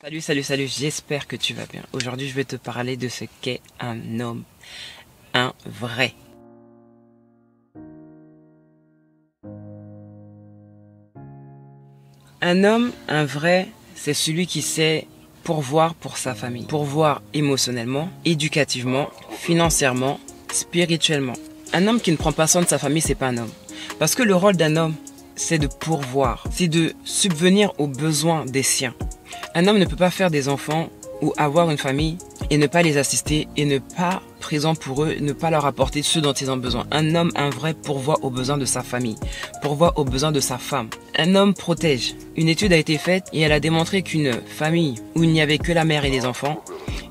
Salut, j'espère que tu vas bien. Aujourd'hui, je vais te parler de ce qu'est un homme, un vrai. Un homme, un vrai, c'est celui qui sait pourvoir pour sa famille. Pourvoir émotionnellement, éducativement, financièrement, spirituellement. Un homme qui ne prend pas soin de sa famille, c'est pas un homme. Parce que le rôle d'un homme, c'est de pourvoir, c'est de subvenir aux besoins des siens. Un homme ne peut pas faire des enfants ou avoir une famille et ne pas les assister et ne pas présent pour eux, ne pas leur apporter ce dont ils ont besoin. Un homme, un vrai, pourvoit aux besoins de sa famille, pourvoit aux besoins de sa femme. Un homme protège. Une étude a été faite et elle a démontré qu'une famille où il n'y avait que la mère et les enfants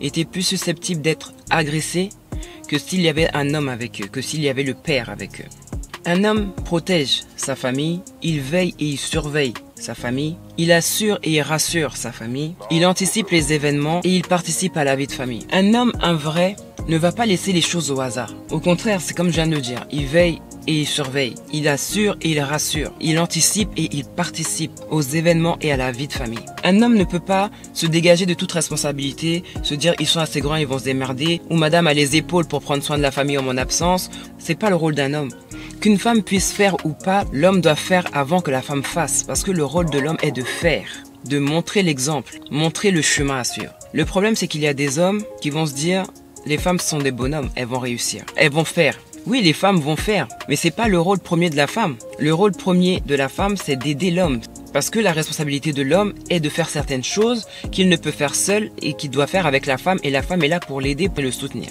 était plus susceptible d'être agressée que s'il y avait un homme avec eux, que s'il y avait le père avec eux. Un homme protège sa famille, il veille et il surveille sa famille, il assure et il rassure sa famille, il anticipe les événements et il participe à la vie de famille. Un homme, un vrai, ne va pas laisser les choses au hasard. Au contraire, c'est comme je viens de le dire, il veille et il surveille, il assure et il rassure, il anticipe et il participe aux événements et à la vie de famille. Un homme ne peut pas se dégager de toute responsabilité, se dire ils sont assez grands, ils vont se démerder, ou madame a les épaules pour prendre soin de la famille en mon absence. C'est pas le rôle d'un homme. Qu'une femme puisse faire ou pas, l'homme doit faire avant que la femme fasse, parce que le rôle de l'homme est de faire, de montrer l'exemple, montrer le chemin à suivre. Le problème, c'est qu'il y a des hommes qui vont se dire les femmes sont des bonhommes, elles vont réussir, elles vont faire. Oui, les femmes vont faire, mais c'est pas le rôle premier de la femme. Le rôle premier de la femme, c'est d'aider l'homme. Parce que la responsabilité de l'homme est de faire certaines choses qu'il ne peut faire seul et qu'il doit faire avec la femme, et la femme est là pour l'aider, pour le soutenir.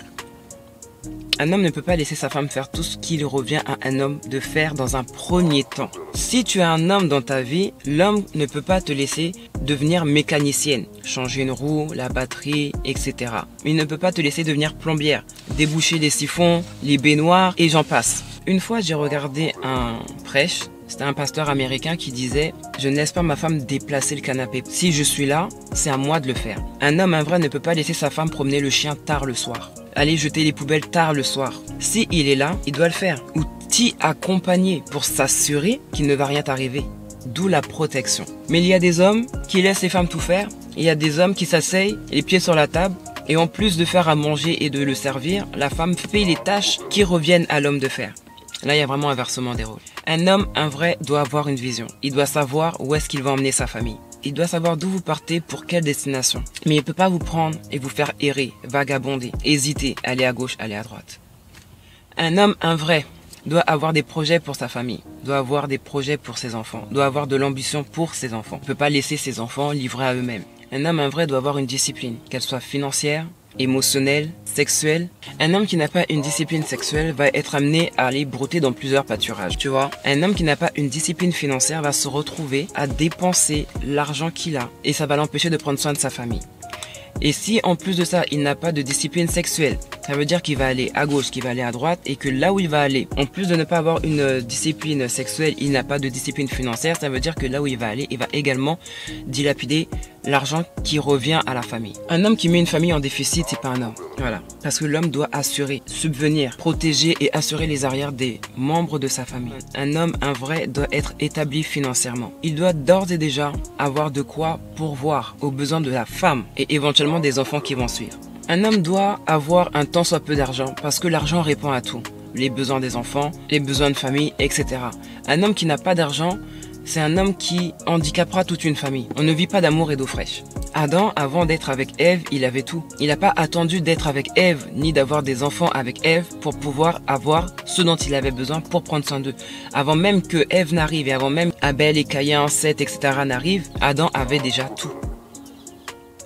Un homme ne peut pas laisser sa femme faire tout ce qu'il revient à un homme de faire dans un premier temps. Si tu as un homme dans ta vie, l'homme ne peut pas te laisser devenir mécanicienne, changer une roue, la batterie, etc. Il ne peut pas te laisser devenir plombière, déboucher les siphons, les baignoires et j'en passe. Une fois, j'ai regardé un prêche. C'était un pasteur américain qui disait « Je ne laisse pas ma femme déplacer le canapé. Si je suis là, c'est à moi de le faire. » Un homme, un vrai, ne peut pas laisser sa femme promener le chien tard le soir. Aller jeter les poubelles tard le soir. Si il est là, il doit le faire. Ou t'y accompagner pour s'assurer qu'il ne va rien t'arriver. D'où la protection. Mais il y a des hommes qui laissent les femmes tout faire. Il y a des hommes qui s'asseyent, les pieds sur la table. Et en plus de faire à manger et de le servir, la femme fait les tâches qui reviennent à l'homme de faire. Là, il y a vraiment un inversement des rôles. Un homme, un vrai, doit avoir une vision. Il doit savoir où est-ce qu'il va emmener sa famille. Il doit savoir d'où vous partez, pour quelle destination. Mais il ne peut pas vous prendre et vous faire errer, vagabonder, hésiter, aller à gauche, aller à droite. Un homme, un vrai, doit avoir des projets pour sa famille, doit avoir des projets pour ses enfants, doit avoir de l'ambition pour ses enfants. Il ne peut pas laisser ses enfants livrés à eux-mêmes. Un homme, un vrai, doit avoir une discipline, qu'elle soit financière, émotionnel, sexuel. Un homme qui n'a pas une discipline sexuelle va être amené à aller brouter dans plusieurs pâturages, tu vois. Un homme qui n'a pas une discipline financière va se retrouver à dépenser l'argent qu'il a et ça va l'empêcher de prendre soin de sa famille. Et si en plus de ça, il n'a pas de discipline sexuelle, ça veut dire qu'il va aller à gauche, qu'il va aller à droite et que là où il va aller, en plus de ne pas avoir une discipline sexuelle, il n'a pas de discipline financière, ça veut dire que là où il va aller, il va également dilapider l'argent qui revient à la famille. Un homme qui met une famille en déficit, c'est pas un homme. Voilà. Parce que l'homme doit assurer, subvenir, protéger et assurer les arrières des membres de sa famille. Un homme, un vrai, doit être établi financièrement. Il doit d'ores et déjà avoir de quoi pourvoir aux besoins de la femme et éventuellement des enfants qui vont suivre. Un homme doit avoir un tant soit peu d'argent parce que l'argent répond à tout. Les besoins des enfants, les besoins de famille, etc. Un homme qui n'a pas d'argent, c'est un homme qui handicapera toute une famille. On ne vit pas d'amour et d'eau fraîche. Adam, avant d'être avec Ève, il avait tout. Il n'a pas attendu d'être avec Ève, ni d'avoir des enfants avec Ève pour pouvoir avoir ce dont il avait besoin pour prendre soin d'eux. Avant même que Ève n'arrive et avant même Abel et Caïn, Seth, etc. n'arrivent, Adam avait déjà tout.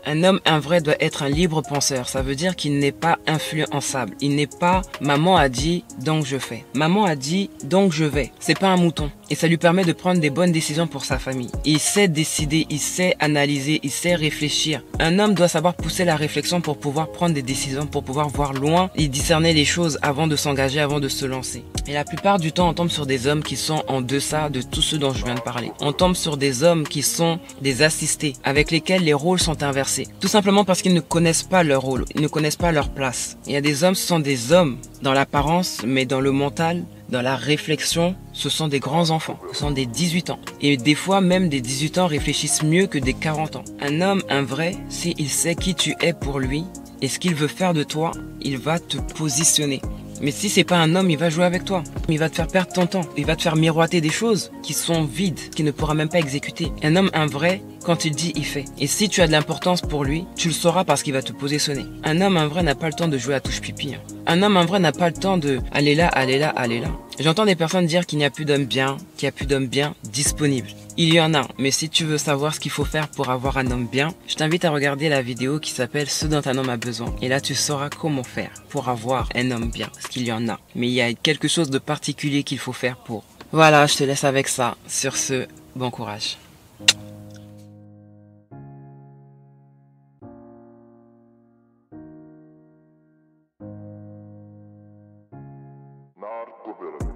Un homme, un vrai, doit être un libre penseur. Ça veut dire qu'il n'est pas influençable. Il n'est pas « maman a dit, donc je fais ». Maman a dit, donc je vais. C'est pas un mouton. Et ça lui permet de prendre des bonnes décisions pour sa famille. Il sait décider, il sait analyser, il sait réfléchir. Un homme doit savoir pousser la réflexion pour pouvoir prendre des décisions, pour pouvoir voir loin et discerner les choses avant de s'engager, avant de se lancer. Et la plupart du temps, on tombe sur des hommes qui sont en deçà de tous ceux dont je viens de parler. On tombe sur des hommes qui sont des assistés, avec lesquels les rôles sont inversés. Tout simplement parce qu'ils ne connaissent pas leur rôle, ils ne connaissent pas leur place. Il y a des hommes, ce sont des hommes dans l'apparence, mais dans le mental, Dans la réflexion, ce sont des grands enfants, ce sont des 18 ans. Et des fois, même des 18 ans réfléchissent mieux que des 40 ans. Un homme, un vrai, s'il sait qui tu es pour lui et ce qu'il veut faire de toi, il va te positionner. Mais si c'est pas un homme, il va jouer avec toi. Il va te faire perdre ton temps. Il va te faire miroiter des choses qui sont vides, qu'il ne pourra même pas exécuter. Un homme, un vrai, quand il dit, il fait. Et si tu as de l'importance pour lui, tu le sauras parce qu'il va te positionner. Un homme, un vrai, n'a pas le temps de jouer à touche pipi. Un homme, un vrai, n'a pas le temps de aller là, aller là, aller là. J'entends des personnes dire qu'il n'y a plus d'hommes bien, qu'il n'y a plus d'hommes bien disponibles. Il y en a, mais si tu veux savoir ce qu'il faut faire pour avoir un homme bien, je t'invite à regarder la vidéo qui s'appelle Ce dont un homme a besoin. Et là, tu sauras comment faire pour avoir un homme bien, parce qu'il y en a. Mais il y a quelque chose de particulier qu'il faut faire pour. Voilà, je te laisse avec ça. Sur ce, bon courage. Narcoville.